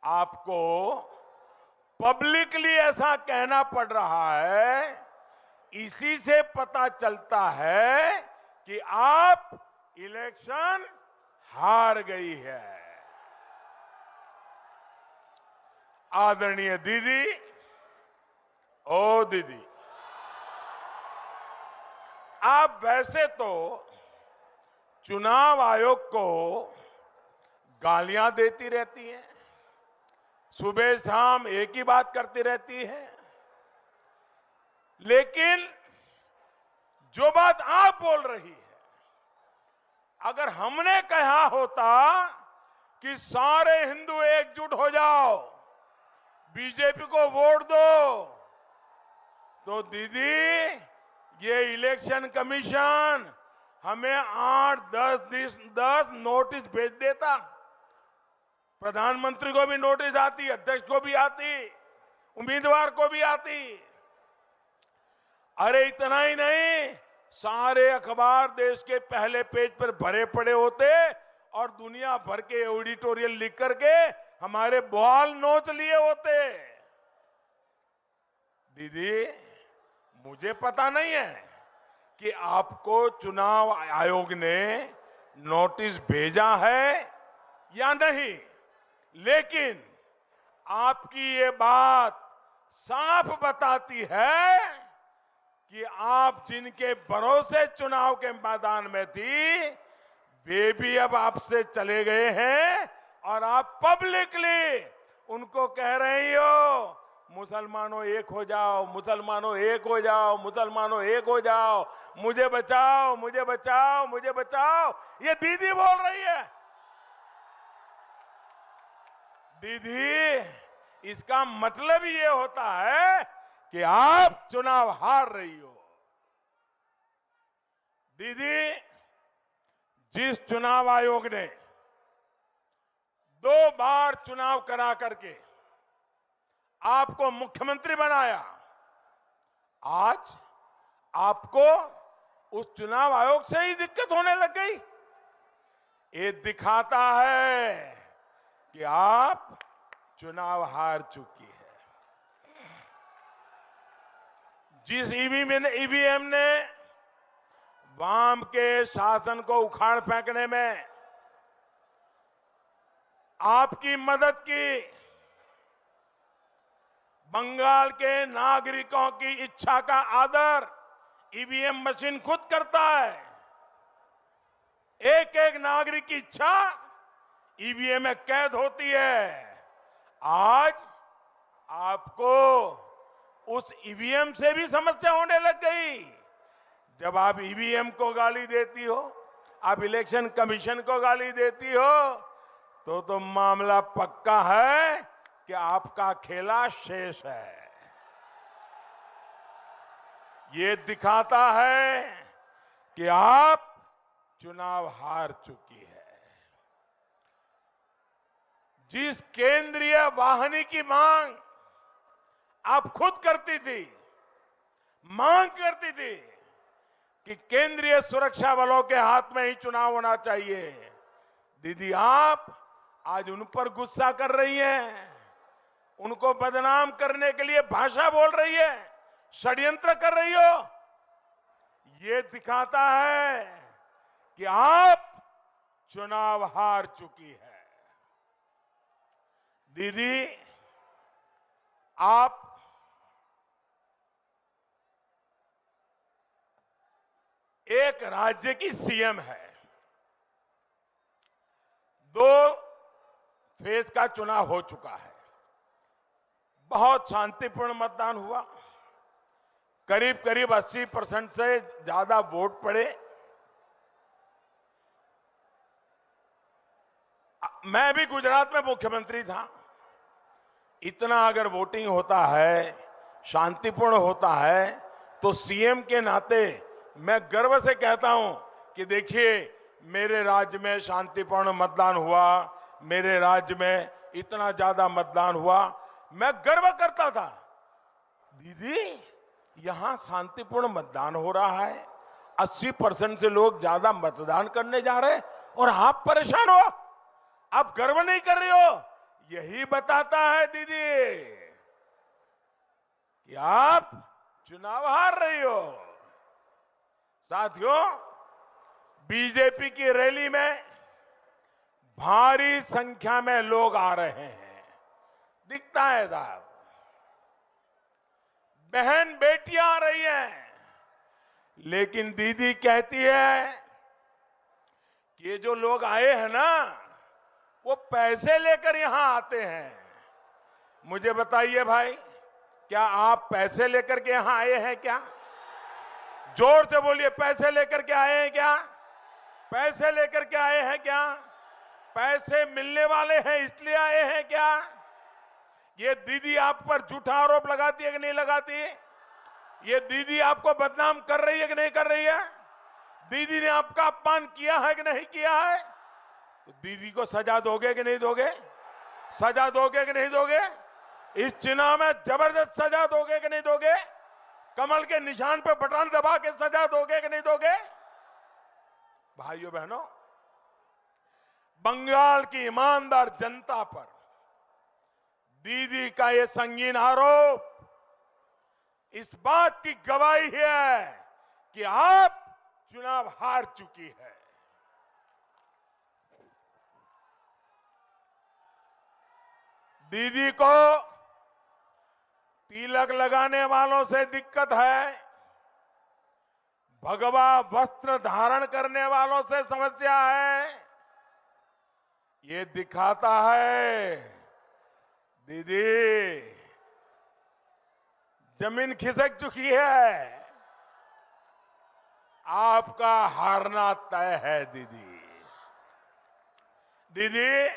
आपको पब्लिकली ऐसा कहना पड़ रहा है, इसी से पता चलता है कि आप इलेक्शन हार गई है। आदरणीय दीदी, ओ दीदी, आप वैसे तो चुनाव आयोग को गालियां देती रहती हैं, सुबह शाम एक ही बात करती रहती है, लेकिन जो बात आप बोल रही है, अगर हमने कहा होता कि सारे हिंदू एकजुट हो जाओ, बीजेपी को वोट दो, तो दीदी ये इलेक्शन कमीशन हमें 8-10 नोटिस भेज देता। प्रधानमंत्री को भी नोटिस आती, अध्यक्ष को भी आती, उम्मीदवार को भी आती। अरे इतना ही नहीं, सारे अखबार देश के पहले पेज पर भरे पड़े होते और दुनिया भर के एडिटोरियल लिख करके हमारे बाल नोच लिए होते। दीदी, मुझे पता नहीं है कि आपको चुनाव आयोग ने नोटिस भेजा है या नहीं, लेकिन आपकी ये बात साफ बताती है कि आप जिनके भरोसे चुनाव के मैदान में थी, वे भी अब आपसे चले गए हैं और आप पब्लिकली उनको कह रही हो, मुसलमानों एक हो जाओ, मुसलमानों एक हो जाओ, मुसलमानों एक हो जाओ, मुझे बचाओ, मुझे बचाओ, मुझे बचाओ। ये दीदी बोल रही है। दीदी, इसका मतलब ये होता है कि आप चुनाव हार रही हो। दीदी, जिस चुनाव आयोग ने 2 बार चुनाव करा करके आपको मुख्यमंत्री बनाया, आज आपको उस चुनाव आयोग से ही दिक्कत होने लग गई। ये दिखाता है कि आप चुनाव हार चुकी है। जिस ईवीएम ने वाम के शासन को उखाड़ फेंकने में आपकी मदद की, बंगाल के नागरिकों की इच्छा का आदर ईवीएम मशीन खुद करता है। एक एक नागरिक की इच्छा ईवीएम में कैद होती है। आज आपको उस ईवीएम से भी समस्या होने लग गई। जब आप ईवीएम को गाली देती हो, आप इलेक्शन कमीशन को गाली देती हो, तो मामला पक्का है कि आपका खेला शेष है। ये दिखाता है कि आप चुनाव हार चुकी है। जिस केंद्रीय वाहिनी की मांग आप खुद करती थी, मांग करती थी कि केंद्रीय सुरक्षा बलों के हाथ में ही चुनाव होना चाहिए, दीदी आप आज उन पर गुस्सा कर रही हैं, उनको बदनाम करने के लिए भाषा बोल रही है, षड्यंत्र कर रही हो। ये दिखाता है कि आप चुनाव हार चुकी है। दीदी, आप एक राज्य की सीएम है। 2 फेज का चुनाव हो चुका है। बहुत शांतिपूर्ण मतदान हुआ। करीब करीब 80% से ज्यादा वोट पड़े। मैं भी गुजरात में मुख्यमंत्री था। इतना अगर वोटिंग होता है, शांतिपूर्ण होता है, तो सीएम के नाते मैं गर्व से कहता हूं कि देखिए मेरे राज्य में शांतिपूर्ण मतदान हुआ, मेरे राज्य में इतना ज्यादा मतदान हुआ, मैं गर्व करता था। दीदी, यहां शांतिपूर्ण मतदान हो रहा है, 80% से लोग ज्यादा मतदान करने जा रहे हैं और आप परेशान हो, आप गर्व नहीं कर रहे हो। ये यही बताता है दीदी कि आप चुनाव हार रही हो। साथियों, बीजेपी की रैली में भारी संख्या में लोग आ रहे हैं, दिखता है साहब। बहन बेटियां आ रही हैं, लेकिन दीदी कहती है कि ये जो लोग आए हैं ना, वो पैसे लेकर यहां आते हैं। मुझे बताइए भाई, क्या आप पैसे लेकर के यहां आए हैं क्या? जोर से बोलिए, पैसे लेकर के आए हैं क्या? पैसे लेकर के आए हैं क्या? पैसे मिलने वाले हैं इसलिए आए हैं क्या? ये दीदी आप पर झूठा आरोप लगाती है कि नहीं लगाती? ये दीदी आपको बदनाम कर रही है कि नहीं कर रही है? दीदी ने आपका अपमान किया है कि नहीं किया है? तो दीदी को सजा दोगे कि नहीं दोगे? सजा दोगे कि नहीं दोगे? इस चुनाव में जबरदस्त सजा दोगे कि नहीं दोगे? कमल के निशान पे बटन दबा के सजा दोगे कि नहीं दोगे? भाइयों बहनों, बंगाल की ईमानदार जनता पर दीदी का ये संगीन आरोप इस बात की गवाही है कि आप चुनाव हार चुकी है। दीदी को तिलक लगाने वालों से दिक्कत है, भगवा वस्त्र धारण करने वालों से समस्या है। ये दिखाता है दीदी जमीन खिसक चुकी है, आपका हारना तय है दीदी। दीदी